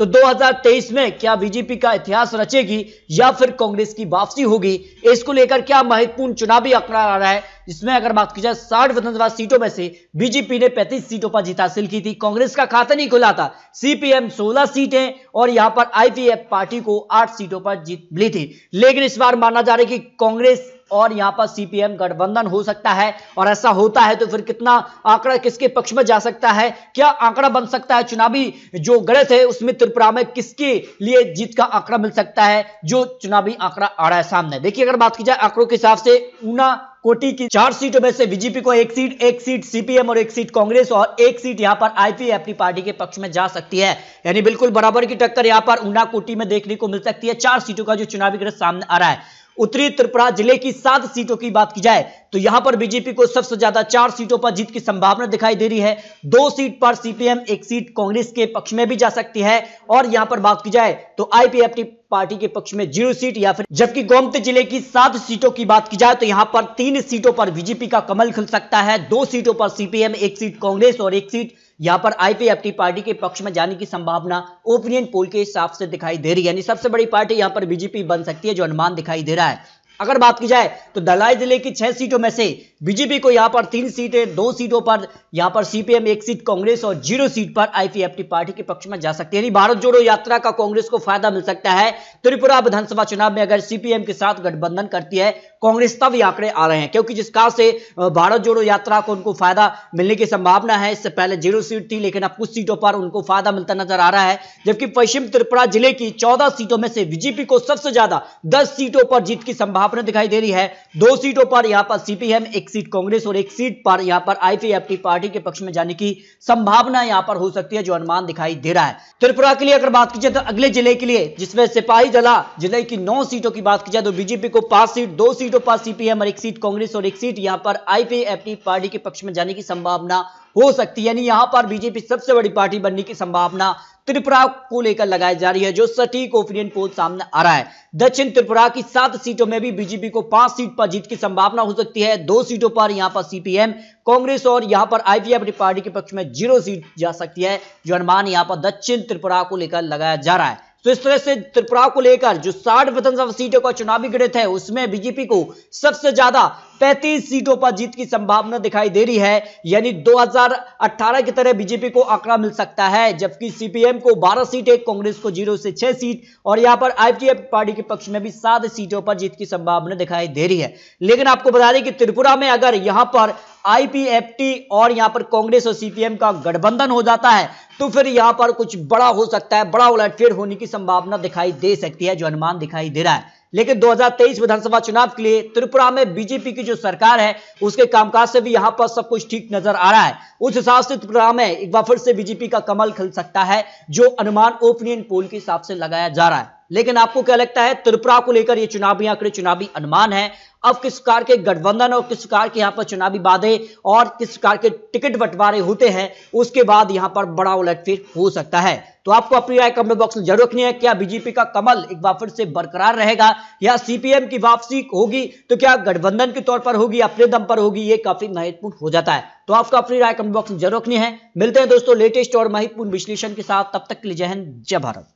तो 2023 में क्या बीजेपी का इतिहास रचेगी या फिर कांग्रेस की वापसी होगी, इसको लेकर क्या महत्वपूर्ण चुनावी आंकड़ा आ रहा है। इसमें अगर बात की जाए 60 विधानसभा सीटों में से बीजेपी ने 35 सीटों पर जीत हासिल की थी, कांग्रेस का खाता नहीं खुला था। सीपीएम 16 सीटें और यहां पर आईपीएफ पार्टी को 8 सीटों पर जीत मिली थी। लेकिन इस बार माना जा रहा है कि कांग्रेस और यहां पर सीपीएम गठबंधन हो सकता है, और ऐसा होता है तो फिर कितना आंकड़ा किसके पक्ष में जा सकता है, क्या आंकड़ा बन सकता है। चुनावी जो गणित है उसमें त्रिपुरा में किसके लिए जीत का आंकड़ा मिल सकता है, जो चुनावी आंकड़ा आ रहा है सामने। देखिए अगर बात की जाए आंकड़ों के हिसाब से ऊना कोटी की 4 सीटों में से बीजेपी को एक सीट सीपीएम और एक सीट कांग्रेस और एक सीट यहां पर आईपीएफटी पार्टी के पक्ष में जा सकती है। यानी बिल्कुल बराबर की टक्कर यहां पर ऊना कोटी में देखने को मिल सकती है। 4 सीटों का जो चुनावी गणित सामने आ रहा है। उत्तरी त्रिपुरा जिले की 7 सीटों की बात की जाए तो यहां पर बीजेपी को सबसे ज्यादा 4 सीटों पर जीत की संभावना दिखाई दे रही है। 2 सीट पर सीपीएम, एक सीट कांग्रेस के पक्ष में भी जा सकती है, और यहां पर बात की जाए तो आईपीएफटी पार्टी के पक्ष में 0 सीट या फिर, जबकि गोमती जिले की 7 सीटों की बात की जाए तो यहां पर 3 सीटों पर बीजेपी का कमल खिल सकता है। 2 सीटों पर सीपीएम, एक सीट कांग्रेस और एक सीट यहां पर आईपीएफटी पार्टी के पक्ष में जाने की संभावना ओपिनियन पोल के हिसाब से दिखाई दे रही है। यानी सबसे बड़ी पार्टी यहां पर बीजेपी बन सकती है, जो अनुमान दिखाई दे रहा है। अगर बात की जाए तो धलाई जिले की 6 सीटों में से बीजेपी को यहां पर 3 सीटें, 2 सीटों पर यहां पर सीपीएम, एक सीट कांग्रेस और 0 सीट पर आईपीएफटी पार्टी के पक्ष में जा सकती है। यानी भारत जोड़ो यात्रा का कांग्रेस को फायदा मिल सकता है। त्रिपुरा विधानसभा चुनाव में अगर सीपीएम के साथ गठबंधन करती है कांग्रेस, तब ये आंकड़े आ रहे हैं, क्योंकि जिस कार से भारत जोड़ो यात्रा को उनको फायदा मिलने की संभावना है। इससे पहले 0 सीट थी, लेकिन अब कुछ सीटों पर उनको फायदा मिलता नजर आ रहा है। जबकि पश्चिम त्रिपुरा जिले की 14 सीटों में से बीजेपी को सबसे ज्यादा 10 सीटों पर जीत की संभावना दिखाई दे रही है। 2 सीटों पर यहां पर सीपीएम, एक सीट कांग्रेस और एक सीट पर यहां पर आईपीएफटी पार्टी के पक्ष में जाने की संभावना यहां पर हो सकती है, जो अनुमान दिखाई दे रहा है। त्रिपुरा के लिए अगर बात की जाए तो अगले जिले के लिए, जिसमें सिपाहीजला जिले की 9 सीटों की बात की जाए तो बीजेपी को 5 सीट, 2 सीटों पर सीपीएम और एक सीट कांग्रेस और एक सीट यहां पर आईपीएफटी पार्टी के पक्ष में जाने की संभावना हो सकती है। यानी यहां पर बीजेपी सबसे बड़ी पार्टी बनने की संभावना त्रिपुरा को लेकर लगाई जा रही है, जो सटीक ओपिनियन पोल सामने आ रहा है। दक्षिण त्रिपुरा की 7 सीटों में भी बीजेपी को 5 सीट पर जीत की संभावना हो सकती है। 2 सीटों पर यहां पर सीपीएम, कांग्रेस और यहां पर आईपीएफटी पार्टी के पक्ष में 0 सीट जा सकती है, जो अनुमान यहां पर दक्षिण त्रिपुरा को लेकर लगाया जा रहा है। तो इस तरह से त्रिपुरा को लेकर जो 60 विधानसभा सीटों का चुनावी गणित है उसमें बीजेपी को सबसे ज्यादा 35 सीटों पर जीत की संभावना दिखाई दे रही है। यानी 2018 की तरह बीजेपी को आंकड़ा मिल सकता है, जबकि सीपीएम को 12 सीटें, कांग्रेस को 0 से 6 सीट और यहां पर आईपीएफ पार्टी के पक्ष में भी 7 सीटों पर जीत की संभावना दिखाई दे रही है। लेकिन आपको बता दें कि त्रिपुरा में अगर यहां पर आईपीएफटी और यहां पर कांग्रेस और सीपीएम का गठबंधन हो जाता है तो फिर यहां पर कुछ बड़ा हो सकता है, बड़ा उलटफेर होने की संभावना दिखाई दे सकती है, जो अनुमान दिखाई दे रहा है। लेकिन 2023 विधानसभा चुनाव के लिए त्रिपुरा में बीजेपी की जो सरकार है उसके कामकाज से भी यहां पर सब कुछ ठीक नजर आ रहा है। उस हिसाब से त्रिपुरा में एक बार फिर से बीजेपी का कमल खिल सकता है, जो अनुमान ओपिनियन पोल के हिसाब से लगाया जा रहा है। लेकिन आपको क्या लगता है, त्रिपुरा को लेकर ये चुनावी आंकड़े, चुनावी अनुमान है, अब किस प्रकार के गठबंधन और किस प्रकार के यहां पर चुनावी वादे और किस प्रकार के टिकट बंटवारे होते हैं, उसके बाद यहां पर बड़ा उलटफेर हो सकता है। तो आपको अपनी राय कमेंट बॉक्स में जरूर रखनी है। क्या बीजेपी का कमल एक बार फिर से बरकरार रहेगा या सीपीएम की वापसी होगी तो क्या गठबंधन के तौर पर होगी, अपने दम पर होगी, ये काफी महत्वपूर्ण हो जाता है। तो आपको अपनी राय कमेंट बॉक्स में जरूर रखनी है। मिलते हैं दोस्तों लेटेस्ट और महत्वपूर्ण विश्लेषण के साथ, तब तक के लिए जय हिंद, जय भारत।